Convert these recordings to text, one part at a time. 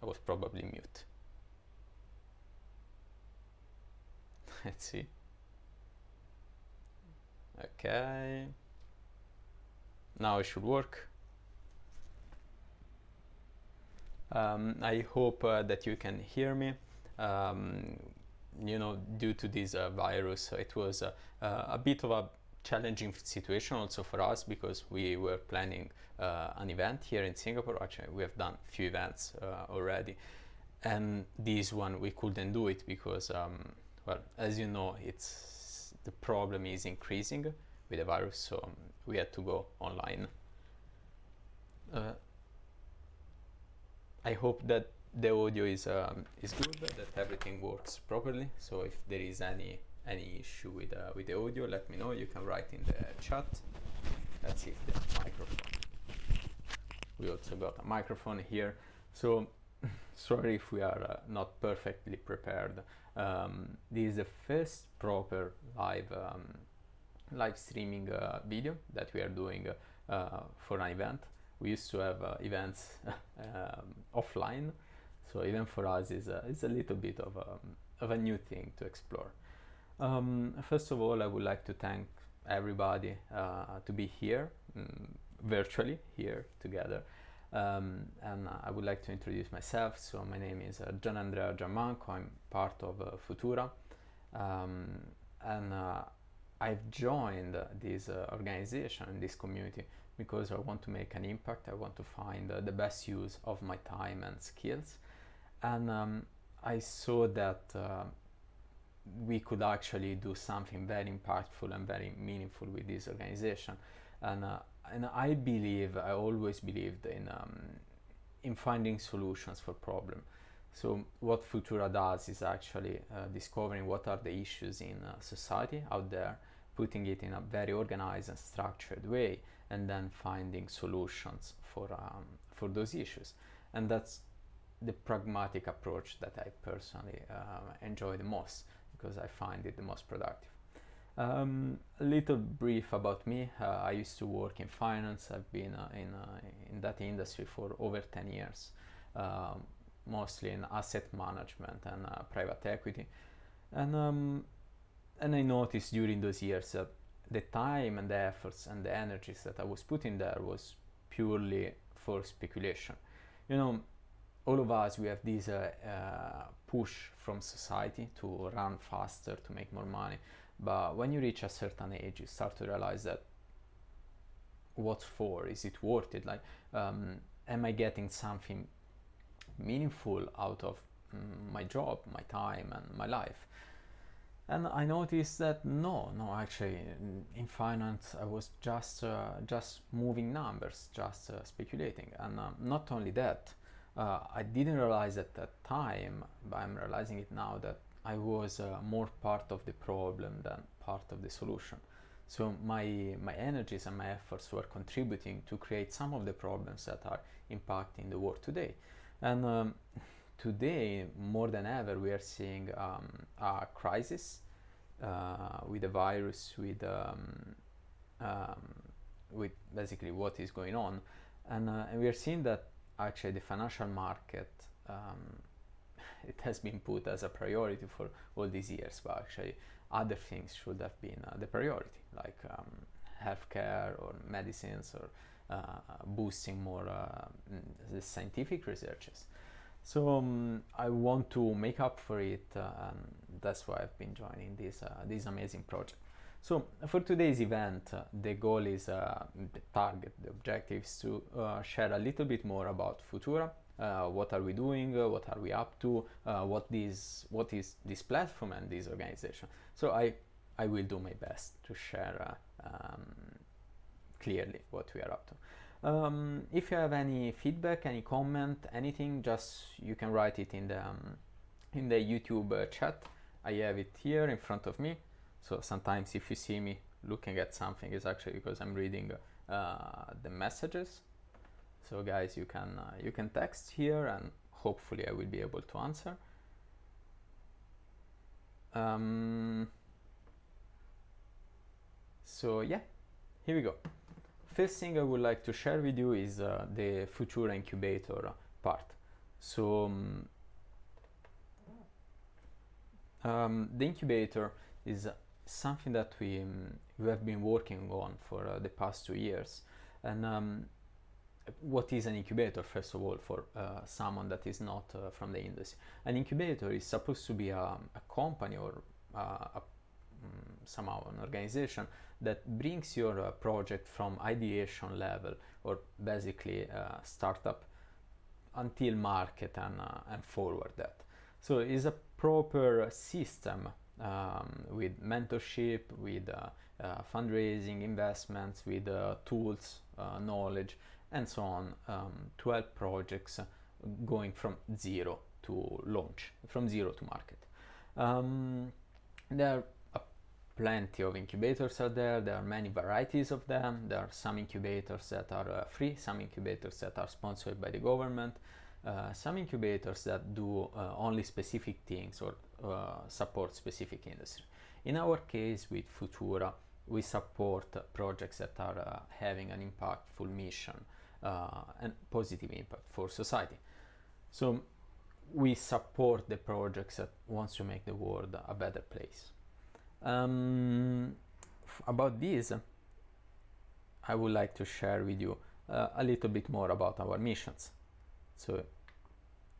I was probably mute. Let's see. Okay. Now it should work. I hope that you can hear me. You know, due to this virus, it was a bit of a challenging situation also for us, because we were planning an event here in Singapore. Actually, we have done a few events already, and this one we couldn't do it because, well, as you know, the problem is increasing with the virus, so we had to go online. I hope that the audio is good, that everything works properly. So if there is any issue with the audio, let me know. You can write in the chat. Let's see if the microphone. We also got a microphone here. So sorry if we are not perfectly prepared. This is the first proper live streaming video that we are doing for an event. We used to have events offline, so even for us it's a little bit of a new thing to explore. First of all, I would like to thank everybody to be here, virtually here together, and I would like to introduce myself. So my name is Gian Andrea Giammanco. I'm part of Fvtura, and I've joined this organization, this community, because I want to make an impact. I want to find the best use of my time and skills, and I saw that we could actually do something very impactful and very meaningful with this organization, and I always believed in finding solutions for problems. So what Fvtura does is actually discovering what are the issues in society out there, putting it in a very organized and structured way, and then finding solutions for those issues. And that's the pragmatic approach that I personally enjoy the most, because I find it the most productive. A little brief about me. I used to work in finance. I've been in that industry for over 10 years, mostly in asset management and private equity. And I noticed during those years that the time and the efforts and the energies that I was putting there was purely for speculation. You know, all of us, we have this push from society to run faster, to make more money. But when you reach a certain age, you start to realize that what for? Is it worth it? Like, am I getting something meaningful out of my job, my time, and my life? And I noticed that no, actually, in finance, I was just moving numbers, just speculating. And not only that, I didn't realize at that time, but I'm realizing it now, that I was more part of the problem than part of the solution. So my energies and my efforts were contributing to create some of the problems that are impacting the world today. And today, more than ever, we are seeing a crisis with the virus, with basically what is going on, and we are seeing that actually the financial market, it has been put as a priority for all these years, but actually other things should have been the priority, like healthcare or medicines, or boosting more the scientific researches. So I want to make up for it, and that's why I've been joining this amazing project. So for today's event, the goal is, the target, the objective is to share a little bit more about Fvtura. What are we doing? What are we up to? What is this platform and this organization? So I will do my best to share clearly what we are up to. If you have any feedback, any comment, anything, just you can write it in the YouTube chat. I have it here in front of me. So sometimes if you see me looking at something, it's actually because I'm reading the messages. So guys, you can text here, and hopefully I will be able to answer. So yeah, here we go. First thing I would like to share with you is the Fvtura Incubator part. So the incubator is something that we have been working on for the past 2 years. And what is an incubator, first of all, for someone that is not from the industry? An incubator is supposed to be a company or somehow an organization that brings your project from ideation level, or basically startup, until market and forward that. So it's a proper system with mentorship, with fundraising, investments, with tools, knowledge, and so on, to help projects going from zero to launch, from zero to market. There are plenty of incubators out there. There are many varieties of them. There are some incubators that are free, some incubators that are sponsored by the government, some incubators that do only specific things or support specific industry. In our case with Fvtura, we support projects that are having an impactful mission and positive impact for society. So we support the projects that wants to make the world a better place. About this, I would like to share with you a little bit more about our missions, so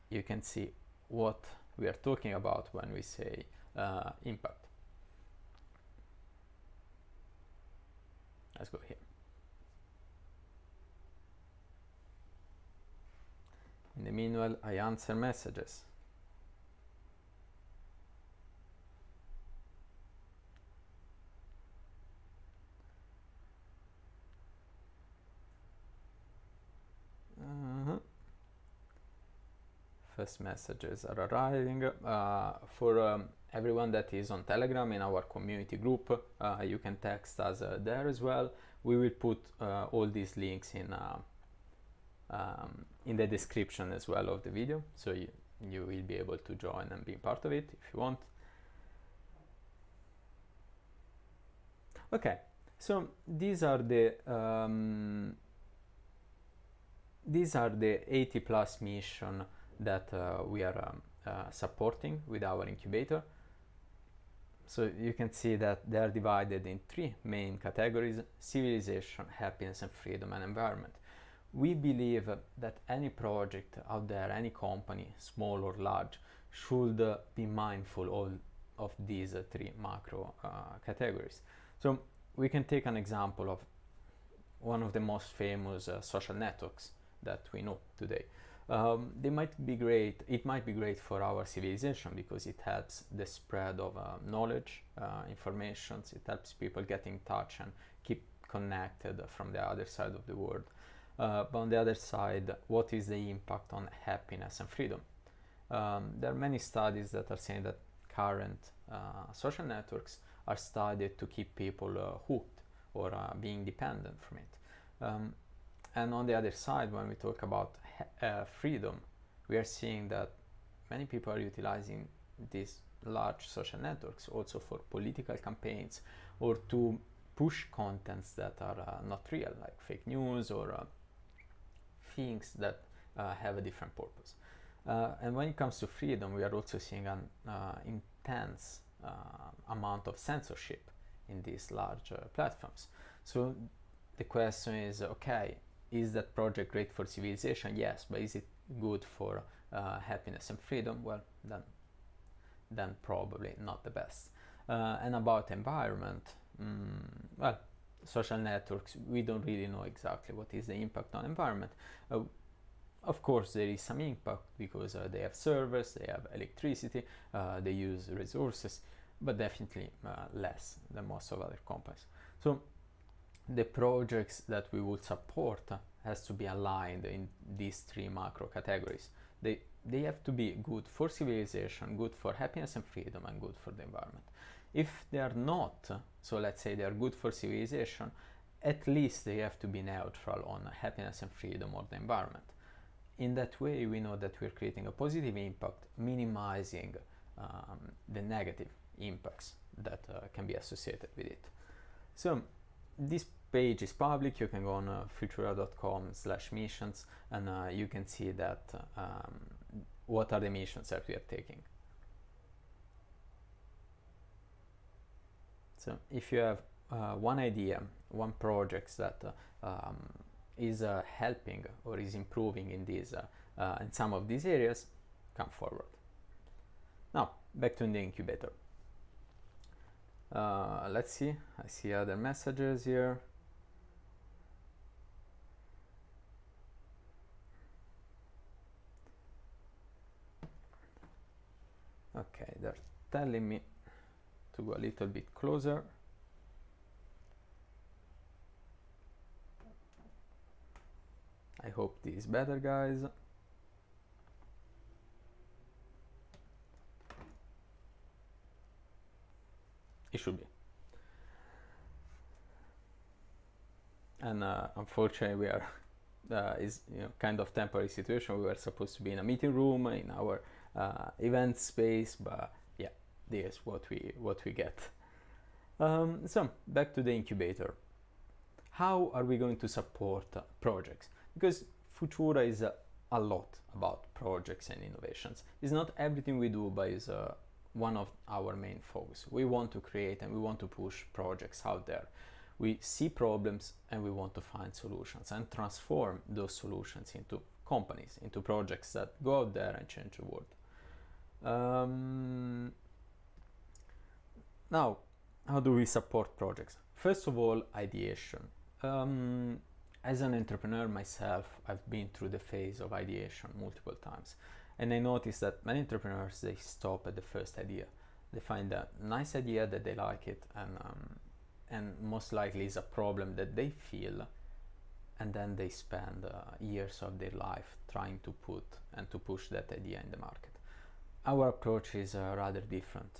you can see what we are talking about when we say impact. Let's go here. In the meanwhile, I answer messages. First messages are arriving. For everyone that is on Telegram in our community group, you can text us there as well. We will put all these links in the description as well of the video, so you will be able to join and be part of it if you want. Okay, so these are the 80 plus mission that we are supporting with our incubator. So you can see that they are divided in 3 main categories: civilization, happiness and freedom, and environment. We believe that any project out there, any company, small or large, should be mindful of these 3 macro categories. So we can take an example of one of the most famous social networks that we know today. They might be great. It might be great for our civilization because it helps the spread of knowledge, information. It helps people get in touch and keep connected from the other side of the world. But on the other side, what is the impact on happiness and freedom? There are many studies that are saying that current social networks are studied to keep people hooked or being dependent from it. And on the other side, when we talk about freedom, we are seeing that many people are utilizing these large social networks also for political campaigns or to push contents that are not real, like fake news or things that have a different purpose. And when it comes to freedom, we are also seeing an intense amount of censorship in these large platforms. So the question is, okay, is that project great for civilization? Yes, but is it good for happiness and freedom? Well, then probably not the best. And about environment, well, social networks, we don't really know exactly what is the impact on environment. Of course, there is some impact because they have servers, they have electricity, they use resources, but definitely less than most of other companies. So the projects that we would support has to be aligned in these 3 macro categories. They have to be good for civilization, good for happiness and freedom, and good for the environment. If they are not, so let's say they are good for civilization, at least they have to be neutral on happiness and freedom or the environment. In that way, we know that we're creating a positive impact, minimizing the negative impacts that can be associated with it. So this page is public. You can go on fvtura.com/missions and you can see that what are the missions that we are taking. So if you have one idea, one project that is helping or is improving in in some of these areas, come forward. Now back to the incubator. Let's see. I see other messages here. Okay, they're telling me to go a little bit closer. I hope this is better, guys. It should be. And unfortunately, we are is kind of temporary situation. We were supposed to be in a meeting room in our event space, but yeah, this is what we get. So back to the incubator. How are we going to support projects? Because Fvtura is a lot about projects and innovations. It's not everything we do, but it's one of our main focus. We want to create and we want to push projects out there. We see problems and we want to find solutions and transform those solutions into companies, into projects that go out there and change the world. Now, how do we support projects? First of all, ideation. As an entrepreneur myself, I've been through the phase of ideation multiple times, and I noticed that many entrepreneurs, they stop at the first idea. They find a nice idea that they like it, and most likely is a problem that they feel, and then they spend years of their life trying to put and to push that idea in the market. Our approach is rather different.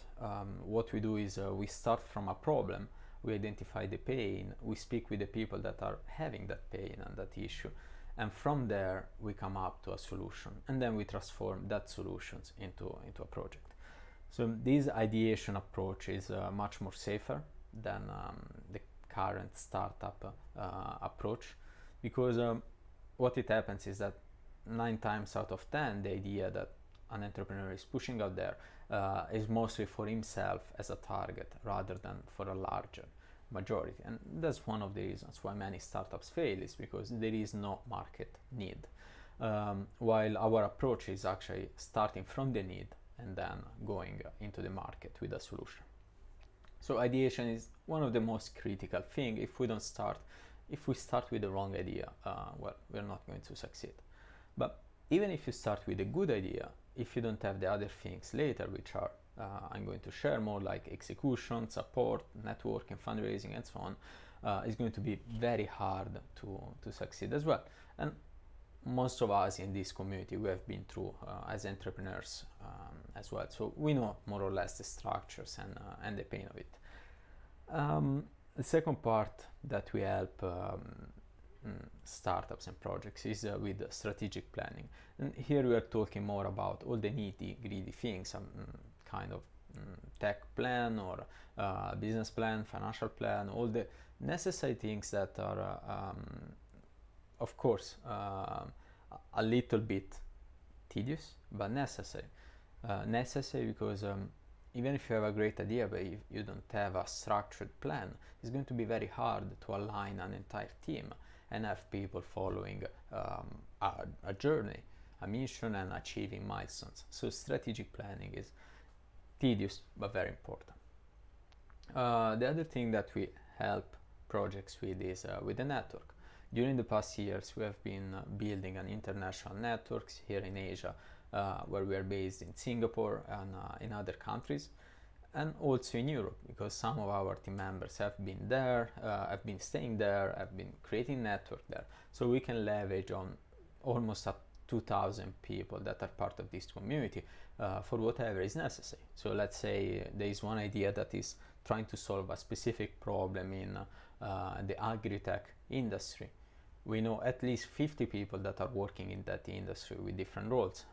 What we do is we start from a problem, we identify the pain, we speak with the people that are having that pain and that issue, and from there we come up to a solution, and then we transform that solutions into a project. So this ideation approach is much more safer than the current startup approach, because what it happens is that 9 times out of 10 the idea that an entrepreneur is pushing out there is mostly for himself as a target rather than for a larger majority, and that's one of the reasons why many startups fail, is because there is no market need, while our approach is actually starting from the need and then going into the market with a solution. So ideation is one of the most critical things. If we start with the wrong idea, well, we're not going to succeed. But even if you start with a good idea, if you don't have the other things later, which are I'm going to share more, like execution, support, networking, fundraising, and so on, it's going to be very hard to succeed as well. And most of us in this community, we have been through as entrepreneurs as well, so we know more or less the structures and the pain of it. The second part that we help startups and projects is with strategic planning, and here we are talking more about all the nitty-gritty things, kind of tech plan or business plan, financial plan, all the necessary things that are of course a little bit tedious but necessary. Necessary because even if you have a great idea but if you don't have a structured plan, it's going to be very hard to align an entire team and have people following a journey, a mission, and achieving milestones. So strategic planning is tedious but very important. The other thing that we help projects with is with the network. During the past years, we have been building an international networks here in Asia, where we are based in Singapore and in other countries, and also in Europe, because some of our team members have been there, have been staying there, have been creating network there. So we can leverage on almost 2,000 people that are part of this community for whatever is necessary. So let's say there is one idea that is trying to solve a specific problem in the agri-tech industry. We know at least 50 people that are working in that industry with different roles,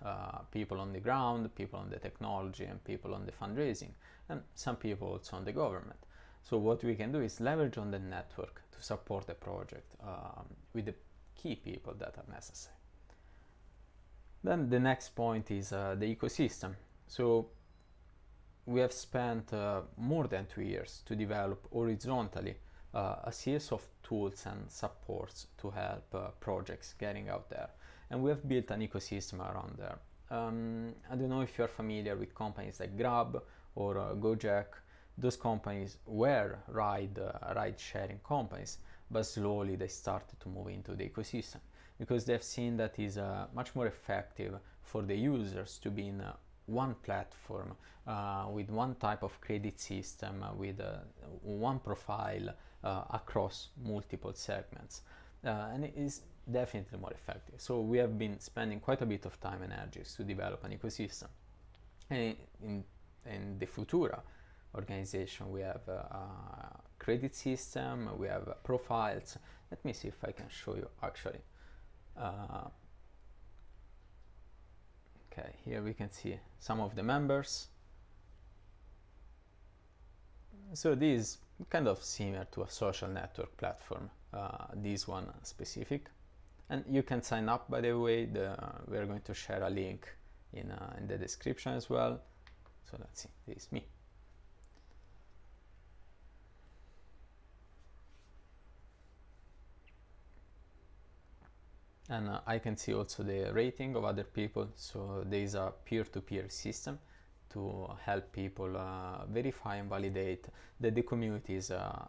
people on the ground, people on the technology, and people on the fundraising, and some people also on the government. So what we can do is leverage on the network to support the project with the key people that are necessary. Then the next point is the ecosystem. So we have spent more than 2 years to develop horizontally a series of tools and supports to help projects getting out there. And we have built an ecosystem around there. I don't know if you're familiar with companies like Grab or Gojek. Those companies were ride-sharing companies, but slowly they started to move into the ecosystem because they've seen that is much more effective for the users to be in one platform with one type of credit system, with one profile across multiple segments. And it is definitely more effective. So we have been spending quite a bit of time and energies to develop an ecosystem. And in the Fvtura organization, we have a credit system, we have profiles. Let me see if I can show you actually. Okay, here we can see some of the members. So this is kind of similar to a social network platform, this one specific. And you can sign up, by the way. We're going to share a link in the description as well. So let's see, this is me. And I can see also the rating of other people. So there is a peer-to-peer system to help people verify and validate that the community is a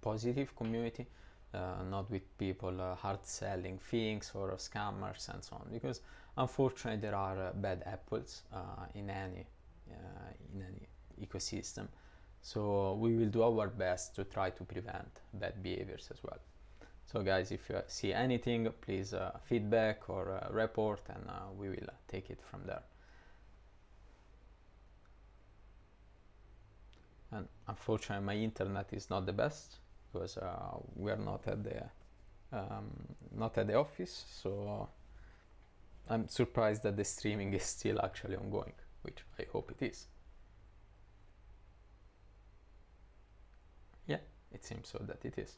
positive community, not with people hard selling things or scammers and so on, because unfortunately there are bad apples in any ecosystem. So we will do our best to try to prevent bad behaviors as well. So guys, if you see anything, please feedback or report, and we will take it from there. And unfortunately my internet is not the best because we are not at the office, so I'm surprised that the streaming is still actually ongoing, which I hope it is. Yeah, it seems so that it is.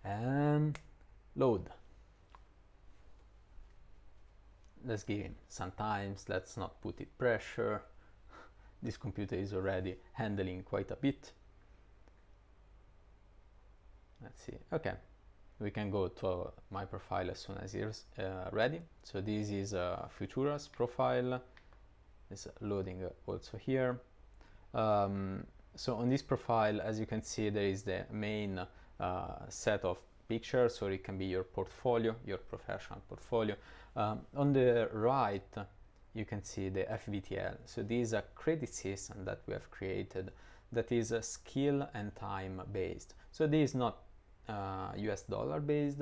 And load. Let's give him some time, let's not put it pressure. This computer is already handling quite a bit. Let's see, okay. We can go to my profile as soon as it's ready. So this is Fvtura's profile. It's loading also here. So on this profile, as you can see, there is the main set of pictures, or it can be your portfolio, your professional portfolio. On the right, you can see the FVTL. So this is a credit system that we have created that is skill and time based. So this is not US dollar based,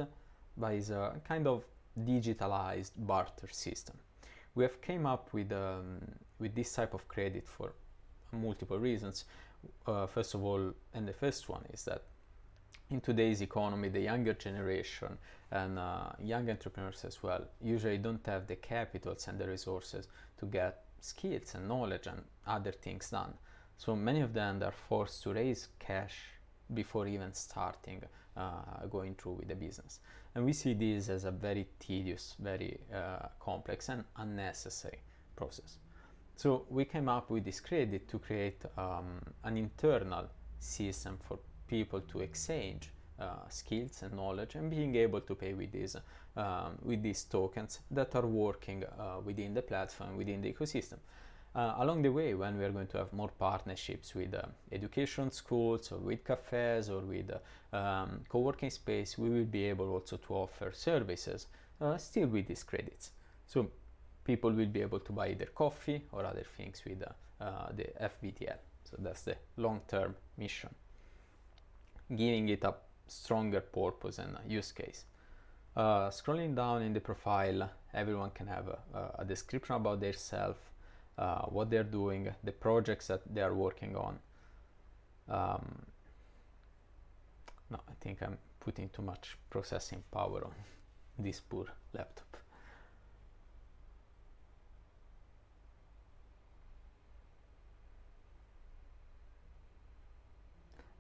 but is a kind of digitalized barter system. We have came up with this type of credit for multiple reasons. First of all, and the first one is that in today's economy, the younger generation and young entrepreneurs as well usually don't have the capitals and the resources to get skills and knowledge and other things done. So many of them are forced to raise cash before even starting going through with the business. And we see this as a very tedious, very complex and unnecessary process. So we came up with this credit to create an internal system for people to exchange skills and knowledge and being able to pay with these tokens that are working within the platform, within the ecosystem. Along the way, when we are going to have more partnerships with education schools or with cafes or with co-working space, we will be able also to offer services still with these credits. So people will be able to buy either coffee or other things with the FVTL. So that's the long-term mission, giving it a stronger purpose and use case. Scrolling down in the profile, everyone can have a description about themselves, what they're doing, the projects that they are working on. No, I think I'm putting too much processing power on this poor laptop.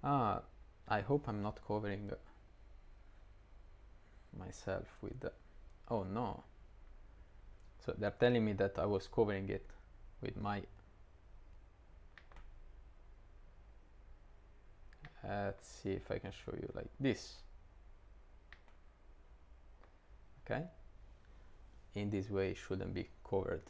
I hope I'm not covering myself with the, oh no, so they're telling me that I was covering it with my, let's see if I can show you like this. Okay, in this way it shouldn't be covered